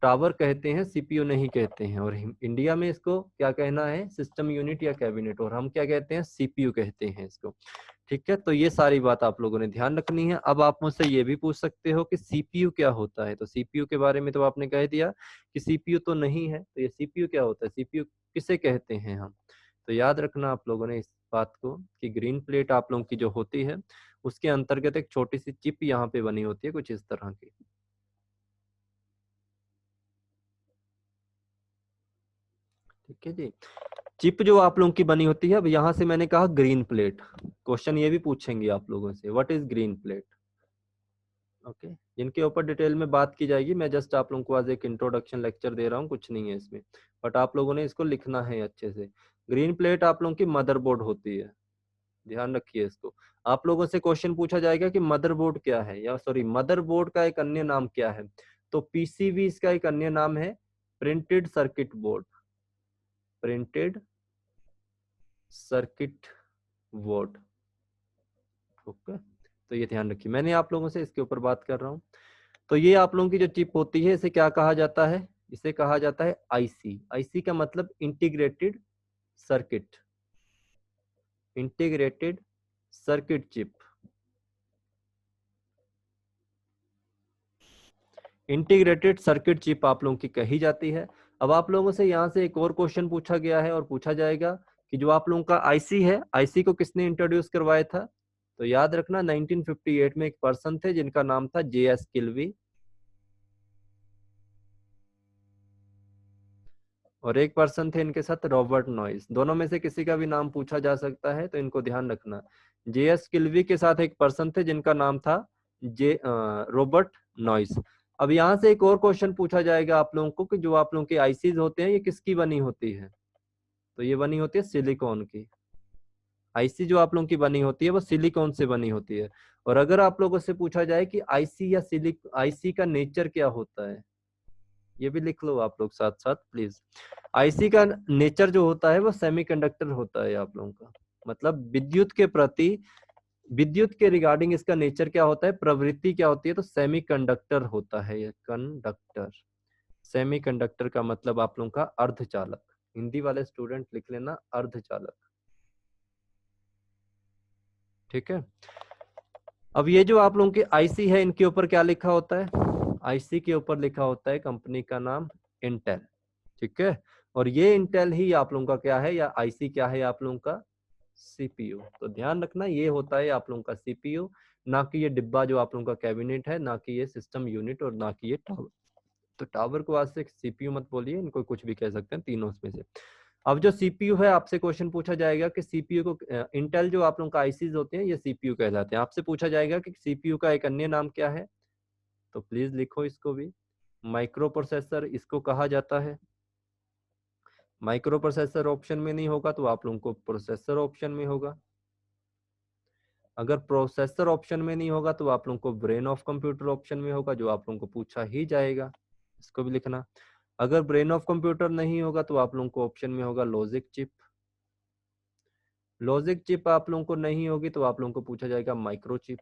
टावर कहते हैं, सीपीयू नहीं कहते हैं, और इंडिया में इसको क्या कहना है, सिस्टम यूनिट या कैबिनेट, और हम क्या कहते हैं, सीपीयू कहते हैं इसको। ठीक है, तो ये सारी बात आप लोगों ने ध्यान रखनी है। अब आप मुझसे ये भी पूछ सकते हो कि सीपीयू क्या होता है, तो सीपीयू के बारे में तो आपने कह दिया कि सीपीयू तो नहीं है, तो ये सीपीयू क्या होता है, सीपीयू किसे कहते हैं हम। तो याद रखना आप लोगों ने इस बात को कि ग्रीन प्लेट आप लोगों की जो होती है उसके अंतर्गत एक छोटी सी चिप यहाँ पे बनी होती है कुछ इस तरह की। ठीक है जी, चिप जो आप लोगों की बनी होती है। अब यहाँ से मैंने कहा ग्रीन प्लेट, क्वेश्चन ये भी पूछेंगे आप लोगों से, what is green plate. Okay, इनके ऊपर डिटेल में बात की जाएगी, मैं जस्ट आप लोगों को आज एक इंट्रोडक्शन लेक्चर दे रहा हूँ, कुछ नहीं है इसमें, बट आप लोगों ने इसको लिखना है अच्छे से। ग्रीन प्लेट आप लोगों की मदरबोर्ड होती है, ध्यान रखिए इसको। आप लोगों से क्वेश्चन पूछा जाएगा कि मदरबोर्ड क्या है, या सॉरी मदरबोर्ड का एक अन्य नाम क्या है, तो पीसीबी इसका एक अन्य नाम है, printed circuit board, printed circuit board. Okay, तो ये ध्यान रखिए, मैंने आप लोगों से इसके ऊपर बात कर रहा हूँ। तो ये आप लोगों की जो चिप होती है इसे क्या कहा जाता है, इसे कहा जाता है आईसी। आईसी का मतलब integrated circuit, integrated circuit chip, integrated circuit chip आप लोगों की कही जाती है। अब आप लोगों से यहाँ से एक और क्वेश्चन पूछा गया है और पूछा जाएगा कि जो आप लोगों का आईसी है, आईसी को किसने इंट्रोड्यूस करवाया था। तो याद रखना 1958 में एक पर्सन थे जिनका नाम था जेएस किल्वी, और एक पर्सन थे इनके साथ रॉबर्ट नॉइस। दोनों में से किसी का भी नाम पूछा जा सकता है, तो इनको ध्यान रखना। जेएस किल्वी के साथ एक पर्सन थे जिनका नाम था रॉबर्ट नॉइस। अब यहाँ से एक और क्वेश्चन पूछा जाएगा आप लोगों को कि जो आप लोगों के आईसीज होते हैं ये किसकी बनी होती है, तो ये बनी होती है सिलिकॉन की। आईसी जो आप लोगों की बनी होती है वो सिलिकॉन से बनी होती है। और अगर आप लोगों से पूछा जाए कि आईसी या आईसी का नेचर क्या होता है, ये भी लिख लो आप लोग साथ साथ प्लीज। आईसी का नेचर जो होता है वो सेमीकंडक्टर होता है आप लोगों का, मतलब विद्युत के प्रति, विद्युत के रिगार्डिंग इसका नेचर क्या होता है, प्रवृत्ति क्या होती है, तो सेमीकंडक्टर होता है ये कंडक्टर। सेमीकंडक्टर का मतलब आप लोगों का अर्धचालक, हिंदी वाले स्टूडेंट लिख लेना अर्धचालक, ठीक है। अब ये जो आप लोगों की आईसी है, इनके ऊपर क्या लिखा होता है? आईसी के ऊपर लिखा होता है कंपनी का नाम इंटेल, ठीक है। और ये इंटेल ही आप लोगों का क्या है, या आईसी क्या है आप लोगों का? सीपीयू। तो ध्यान रखना ये होता है आप लोगों का सीपीयू, ना कि ये डिब्बा जो आप लोगों का कैबिनेट है, ना कि ये सिस्टम यूनिट, और ना कि ये टावर। तो टावर को आज से सीपीयू मत बोलिए, इनको कुछ भी कह सकते हैं तीनों में से। अब जो सीपीयू है, आपसे क्वेश्चन पूछा जाएगा कि सीपीयू को इंटेल जो आप लोगों का आईसीज होते हैं ये सीपीयू कहलाते हैं। आपसे पूछा जाएगा कि सीपीयू का एक अन्य नाम क्या है, तो प्लीज लिखो इसको भी। माइक्रो प्रोसेसर इसको कहा जाता है। माइक्रो प्रोसेसर ऑप्शन में नहीं होगा तो आप लोगों को प्रोसेसर ऑप्शन में होगा। अगर प्रोसेसर ऑप्शन में नहीं होगा तो आप लोगों को ब्रेन ऑफ कंप्यूटर ऑप्शन में होगा, जो आप लोगों को पूछा ही जाएगा, इसको भी लिखना। अगर ब्रेन ऑफ कंप्यूटर नहीं होगा तो आप लोगों को ऑप्शन में होगा लॉजिक चिप। लॉजिक चिप आप लोगों को नहीं होगी तो आप लोगों को पूछा जाएगा माइक्रो चिप।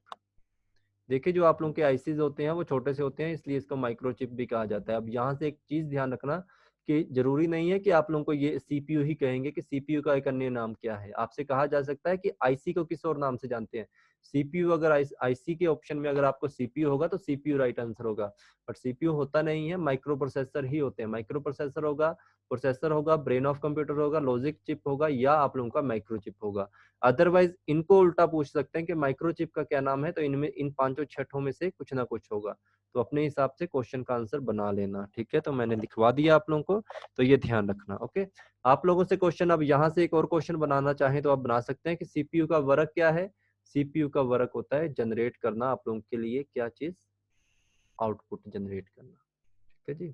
देखिए जो आप लोगों के आईसीज होते हैं वो छोटे से होते हैं, इसलिए इसको माइक्रो चिप भी कहा जाता है। अब यहाँ से एक चीज ध्यान रखना कि जरूरी नहीं है कि आप लोगों को ये सीपीयू ही कहेंगे, कि सीपीयू का एक अन्य नाम क्या है। आपसे कहा जा सकता है कि आईसी को किस और नाम से जानते हैं। सीपीयू, अगर आईसी के ऑप्शन में अगर आपको सीपीयू होगा तो सीपीयू राइट आंसर होगा, बट सीपीयू होता नहीं है, माइक्रो प्रोसेसर ही होते हैं। माइक्रो प्रोसेसर होगा, प्रोसेसर होगा, ब्रेन ऑफ कंप्यूटर होगा, लॉजिक चिप होगा, या आप लोगों का माइक्रो चिप होगा। अदरवाइज इनको उल्टा पूछ सकते हैं कि माइक्रोचिप का क्या नाम है, तो इनमें इन पांचों छठों में से कुछ ना कुछ होगा। तो अपने हिसाब से क्वेश्चन का आंसर बना लेना, ठीक है। तो मैंने लिखवा दिया आप लोगों को, तो ये ध्यान रखना, ओके। आप लोगों से क्वेश्चन, अब यहाँ से एक और क्वेश्चन बनाना चाहें तो आप बना सकते हैं कि सीपीयू का वर्क क्या है। सीपीयू का वर्क होता है जनरेट करना आप लोगों के लिए क्या चीज, आउटपुट जनरेट करना, ठीक है जी।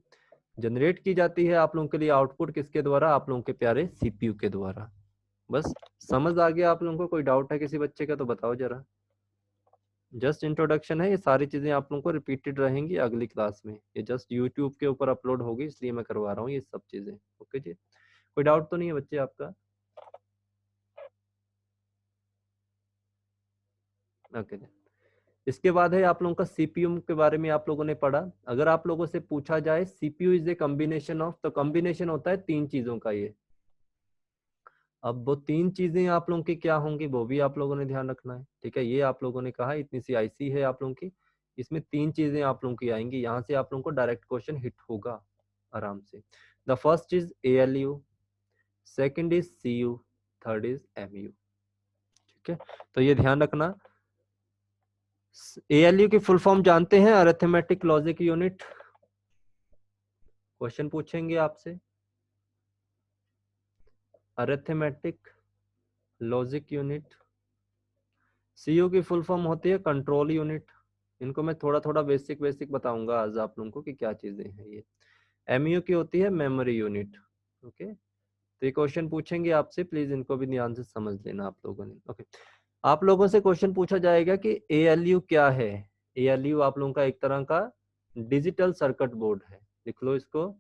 जनरेट की जाती है आप लोगों के लिए आउटपुट किसके द्वारा, आप लोगों के प्यारे सीपीयू के द्वारा। बस समझ आ गया आप लोगों को? कोई डाउट है किसी बच्चे का तो बताओ जरा। जस्ट इंट्रोडक्शन है, ये सारी चीजें आप लोगों को रिपीटेड रहेंगी अगली क्लास में। ये जस्ट यूट्यूब के ऊपर अपलोड होगी, इसलिए मैं करवा रहा हूँ ये सब चीजें, ओके जी। कोई डाउट तो नहीं है बच्चे आपका? ओके जी। इसके बाद है आप लोगों का सीपीयू के बारे में आप लोगों ने पढ़ा। अगर आप लोगों से पूछा जाए CPU is a combination of, तो कॉम्बिनेशन होता है तीन चीजों का ये। अब वो तीन चीजें आप लोगों की क्या होंगी वो भी आप लोगों ने ध्यान रखना है, ठीक है। ये आप लोगों ने कहा इतनी सी आईसी है आप लोगों की, इसमें तीन चीजें आप लोगों की आएंगी, यहाँ से आप लोगों को डायरेक्ट क्वेश्चन हिट होगा आराम से। The first is ALU, second is CU, third is MU, ठीक है। तो ये ध्यान रखना। एएलयू की फुल फॉर्म जानते हैं, अरिथमेटिक लॉजिक यूनिट। क्वेश्चन पूछेंगे आपसे, अरिथमेटिक लॉजिक यूनिट। सीयू की फुल फॉर्म होती है कंट्रोल यूनिट। इनको मैं थोड़ा थोड़ा बेसिक बेसिक बताऊंगा आज आप लोगों को कि क्या चीजें हैं ये। एमयू की होती है मेमोरी यूनिट, ओके। तो ये क्वेश्चन पूछेंगे आपसे, प्लीज इनको भी ध्यान से समझ लेना आप लोगों ने, ओके। आप लोगों से क्वेश्चन पूछा जाएगा कि एएलयू क्या है। एएलयू आप लोगों का एक तरह का डिजिटल सर्किट बोर्ड है, लिख लो इसको।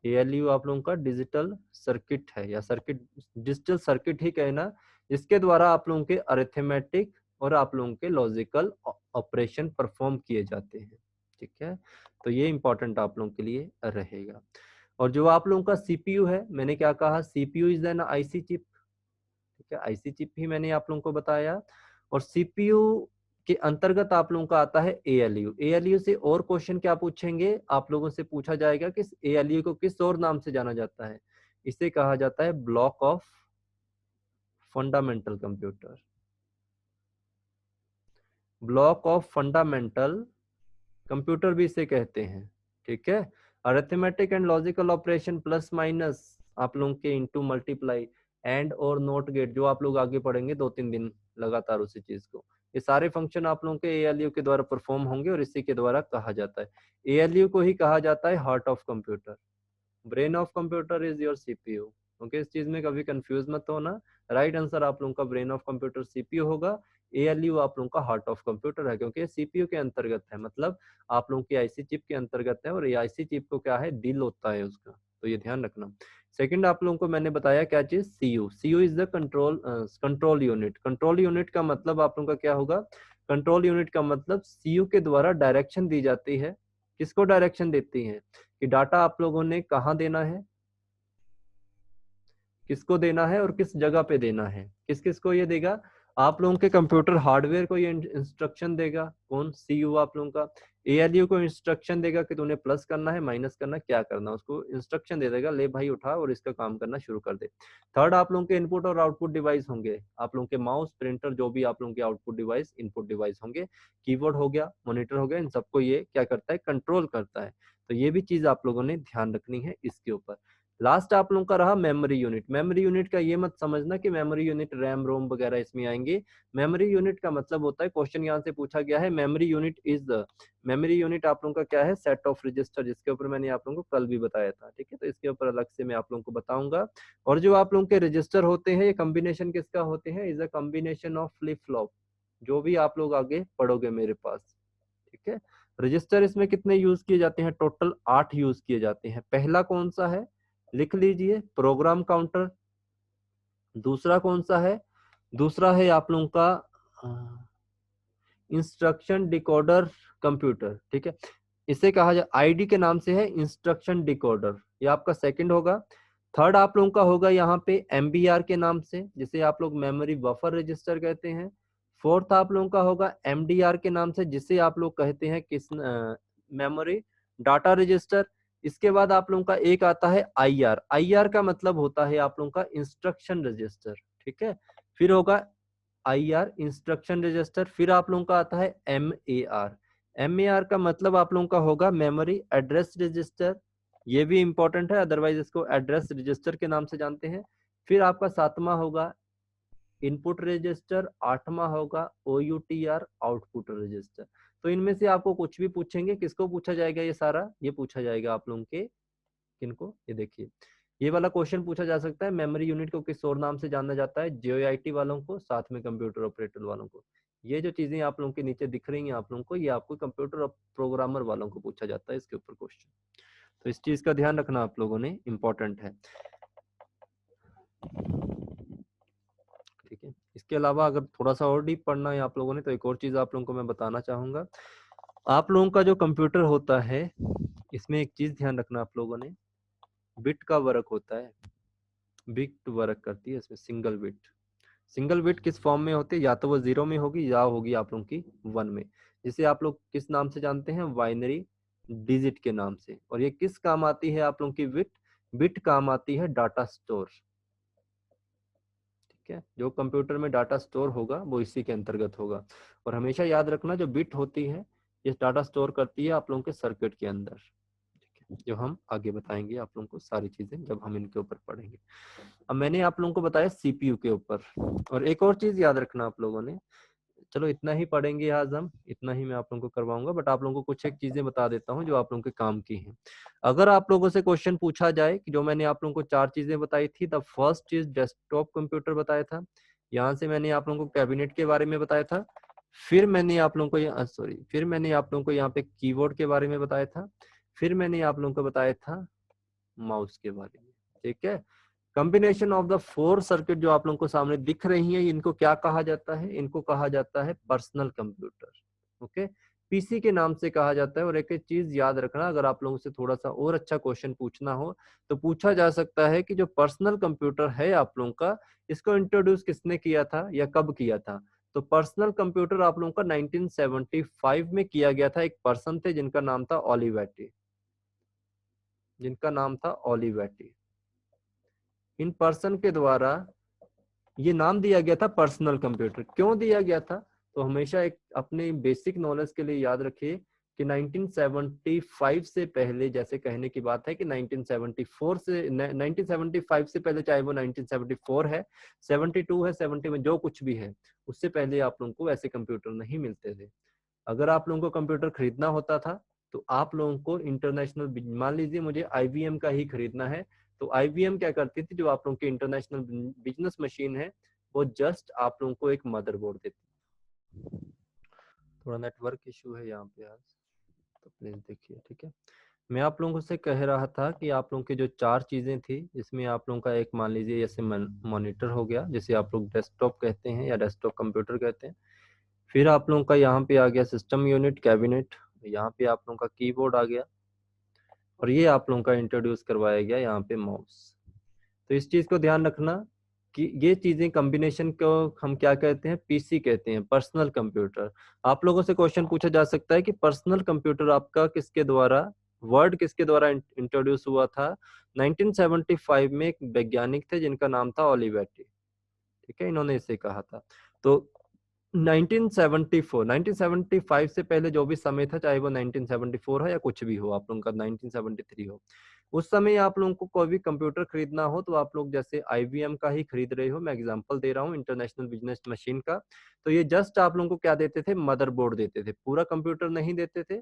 एएलयू आप लोगों का डिजिटल सर्किट है, या सर्किट, डिजिटल सर्किट ही कहना, जिसके द्वारा आप लोगों के अरिथमेटिक और आप लोगों के लॉजिकल ऑपरेशन परफॉर्म किए जाते हैं, ठीक है। तो ये इंपॉर्टेंट आप लोगों के लिए रहेगा। और जो आप लोगों का सीपीयू है, मैंने क्या कहा, CPU is an IC chip, ठीक है। आईसी चिप ही मैंने आप लोगों को बताया। और सीपीयू के अंतर्गत आप लोगों का आता है एएलयू। एएलयू से और क्वेश्चन क्या पूछेंगे आप लोगों से, पूछा जाएगा कि एएलयू को किस और नाम से जाना जाता है। इसे कहा जाता है block of fundamental computer, block of fundamental computer भी इसे कहते हैं, ठीक है। Arithmetic and logical operation, plus minus आप लोगों के, इनटू मल्टीप्लाई, एंड और नॉट गेट, जो आप लोग आगे पढ़ेंगे 2-3 दिन लगातार उसी चीज को। ये सारे फंक्शन आप लोगों के एएलयू के द्वारा परफॉर्म होंगे और इसी के द्वारा कहा जाता है। एएलयू को ही कहा जाता है heart of computer. Brain of computer is your CPU, okay. इस चीज में कभी कंफ्यूज मत होना। राइट आंसर आप लोगों का ब्रेन ऑफ कंप्यूटर सीपीयू होगा। एएलयू आप लोगों का हार्ट ऑफ कंप्यूटर है, क्योंकि सीपीयू के अंतर्गत है, मतलब आप लोगों की आईसी चिप के अंतर्गत है, और ये आईसी चिप को क्या है, दिल होता है उसका, तो ये ध्यान रखना। सेकंड आप लोगों को मैंने बताया क्या चीज, CU. CU is the control unit. Control unit का मतलब आप लोगों का क्या होगा, कंट्रोल यूनिट का मतलब सीयू के द्वारा डायरेक्शन दी जाती है। किसको डायरेक्शन देती है, कि डाटा आप लोगों ने कहाँ देना है, किसको देना है और किस जगह पे देना है। किस किस को ये देगा, आप लोगों के कंप्यूटर हार्डवेयर को ये इंस्ट्रक्शन देगा, कौन, सीयू आप लोगों का। एएलयू को इंस्ट्रक्शन देगा कि तूने प्लस करना है, माइनस करना, क्या करना, उसको इंस्ट्रक्शन दे देगा, ले भाई उठा और इसका काम करना शुरू कर दे। थर्ड, आप लोगों के इनपुट और आउटपुट डिवाइस होंगे, आप लोगों के माउस, प्रिंटर, जो भी आप लोगों के आउटपुट डिवाइस, इनपुट डिवाइस होंगे, कीबोर्ड हो गया, मॉनिटर हो गया, इन सबको ये क्या करता है, कंट्रोल करता है। तो ये भी चीज आप लोगों ने ध्यान रखनी है इसके ऊपर। लास्ट आप लोगों का रहा मेमोरी यूनिट। मेमोरी यूनिट का ये मत समझना कि मेमोरी यूनिट रैम रोम वगैरह इसमें आएंगे। मेमोरी यूनिट का मतलब होता है, क्वेश्चन यहाँ से पूछा गया है, memory unit is the, memory unit आप लोगों का क्या है, सेट ऑफ रजिस्टर, जिसके ऊपर मैंने आप लोगों को कल भी बताया था, ठीक है। तो इसके ऊपर अलग से मैं आप लोगों को बताऊंगा। और जो आप लोगों के रजिस्टर होते हैं, ये कॉम्बिनेशन किसका होते हैं, is a combination of flip flop, जो भी आप लोग आगे पढ़ोगे मेरे पास, ठीक है। रजिस्टर इसमें कितने यूज किए जाते हैं, टोटल 8 यूज किए जाते हैं। पहला कौन सा है, लिख लीजिए, प्रोग्राम काउंटर। दूसरा कौन सा है, दूसरा है आप लोगों का इंस्ट्रक्शन डिकोडर कंप्यूटर, ठीक है। इसे कहा जाए, आईडी के नाम से है इंस्ट्रक्शन डिकोडर, ये आपका सेकंड होगा। थर्ड आप लोगों का होगा यहाँ पे एमबीआर के नाम से, जिसे आप लोग मेमोरी बफर रजिस्टर कहते हैं। फोर्थ आप लोगों का होगा एमडीआर के नाम से, जिसे आप लोग कहते हैं किस, मेमोरी डाटा रजिस्टर। इसके बाद आप लोगों का एक आता है आईआर। आईआर का मतलब होता है आप लोगों का इंस्ट्रक्शन रजिस्टर, ठीक है। फिर होगा आईआर इंस्ट्रक्शन रजिस्टर। फिर आप लोगों का आता है एमएआर। एमएआर का मतलब आप लोगों का होगा मेमोरी एड्रेस रजिस्टर, ये भी इंपॉर्टेंट है, अदरवाइज इसको एड्रेस रजिस्टर के नाम से जानते हैं। फिर आपका सातवां होगा इनपुट रजिस्टर, आठवां होगा OUTR आउटपुट रजिस्टर। तो इनमें से आपको कुछ भी पूछेंगे, किसको पूछा जाएगा, ये सारा ये पूछा जाएगा आप लोगों के, किनको, ये देखिए, ये वाला क्वेश्चन पूछा जा सकता है, मेमोरी यूनिट को किस और नाम से जाना जाता है, JIT वालों को, साथ में कंप्यूटर ऑपरेटर वालों को। ये जो चीजें आप लोगों के नीचे दिख रही हैं आप लोगों को, ये आपको कंप्यूटर प्रोग्रामर वालों को पूछा जाता है इसके ऊपर क्वेश्चन। तो इस चीज का ध्यान रखना आप लोगों ने, इंपॉर्टेंट है, ठीक है। इसके अलावा अगर थोड़ा सा और डीप पढ़ना है आप लोगों ने, तो एक और चीज आप लोगों को मैं बताना चाहूंगा। आप लोगों का जो कंप्यूटर होता है, इसमें एक चीज ध्यान रखना आप लोगों ने, बिट का वर्क होता है, बिट वर्क करती है इसमें, सिंगल बिट। सिंगल बिट किस फॉर्म में होती है, या तो वो 0 में होगी या होगी आप लोगों की 1 में, जिसे आप लोग किस नाम से जानते हैं, बाइनरी डिजिट के नाम से। और ये किस काम आती है आप लोगों की, बिट, बिट काम आती है डाटा स्टोर, ठीक है। जो कंप्यूटर में डाटा स्टोर होगा वो इसी के अंतर्गत होगा। और हमेशा याद रखना, जो बिट होती है ये डाटा स्टोर करती है आप लोगों के सर्किट के अंदर, ठीक है, जो हम आगे बताएंगे आप लोगों को सारी चीजें जब हम इनके ऊपर पढ़ेंगे। अब मैंने आप लोगों को बताया सीपीयू के ऊपर, और एक और चीज याद रखना आप लोगों ने, चलो इतना ही पढ़ेंगे आज हम, इतना ही मैं आप लोगों को करवाऊंगा, बट आप लोगों को कुछ एक चीजें बता देता हूँ जो आप लोगों के काम की हैं। अगर आप लोगों से क्वेश्चन पूछा जाए कि जो मैंने आप लोगों को 4 चीजें बताई थी, द फर्स्ट चीज डेस्कटॉप कंप्यूटर बताया था, यहाँ से मैंने आप लोगों को कैबिनेट के बारे में बताया था, फिर मैंने आप लोगों को फिर मैंने आप लोगों को यहाँ पे कीबोर्ड के बारे में बताया था, फिर मैंने आप लोगों को बताया था माउस के बारे में, ठीक है। कॉम्बिनेशन ऑफ द 4 सर्किट जो आप लोगों को सामने दिख रही है, इनको क्या कहा जाता है, इनको कहा जाता है पर्सनल कंप्यूटर, ओके, पीसी के नाम से कहा जाता है। और एक चीज याद रखना, अगर आप लोगों से थोड़ा सा और अच्छा क्वेश्चन पूछना हो तो पूछा जा सकता है कि जो पर्सनल कंप्यूटर है आप लोगों का, इसको इंट्रोड्यूस किसने किया था या कब किया था। तो पर्सनल कंप्यूटर आप लोगों का 1975 में किया गया था। एक पर्सन थे जिनका नाम था ओलिवेटी, जिनका नाम था ओलिवेटी। इन पर्सन के द्वारा ये नाम दिया गया था पर्सनल कंप्यूटर। क्यों दिया गया था, तो हमेशा एक अपने बेसिक नॉलेज के लिए याद रखिए कि 1975 से पहले, जैसे कहने की बात है कि 1974 से 1975 से पहले, चाहे वो 1974 है, 72 है, 70 में जो कुछ भी है, उससे पहले आप लोगों को ऐसे कंप्यूटर नहीं मिलते थे। अगर आप लोगों को कंप्यूटर खरीदना होता था तो आप लोगों को इंटरनेशनल, मान लीजिए मुझे IBM का ही खरीदना है, तो IBM क्या करती थी, जो आप लोगों की इंटरनेशनल बिजनेस मशीन है, वो जस्ट आप लोगों को एक मदरबोर्ड देती। थोड़ा नेटवर्क इशू है यहाँ पे आज, तो प्लीज देखिए, ठीक है। मैं आप लोगों से कह रहा था कि आप लोगों की जो 4 चीजें थी, इसमें आप लोगों का एक मान लीजिए जैसे मॉनिटर हो गया, जिसे आप लोग डेस्कटॉप कहते हैं या डेस्कटॉप कंप्यूटर कहते हैं। फिर आप लोगों का यहाँ पे आ गया सिस्टम यूनिट, कैबिनेट, यहाँ पे आप लोगों का कीबोर्ड आ गया, और ये आप लोगों का इंट्रोड्यूस करवाया गया यहाँ पे माउस। तो इस चीज को ध्यान रखना कि ये चीजें कॉम्बिनेशन को हम क्या कहते हैं, पीसी कहते हैं, पर्सनल कंप्यूटर। आप लोगों से क्वेश्चन पूछा जा सकता है कि पर्सनल कंप्यूटर आपका किसके द्वारा, वर्ड किसके द्वारा इंट्रोड्यूस हुआ था। 1975 में एक वैज्ञानिक थे जिनका नाम था ओलिवेटी, ठीक है, इन्होंने इसे कहा था। तो 1975 से पहले जो भी समय था, चाहे वो 1974 हो या कुछ भी हो, आप लोगों का 1973 हो, उस समय आप लोगों को कोई भी कंप्यूटर खरीदना हो तो आप लोग जैसे आईबीएम का ही खरीद रहे हो, मैं एग्जांपल दे रहा हूँ इंटरनेशनल बिजनेस मशीन का। तो ये जस्ट आप लोगों को क्या देते थे, मदरबोर्ड देते थे, पूरा कंप्यूटर नहीं देते थे।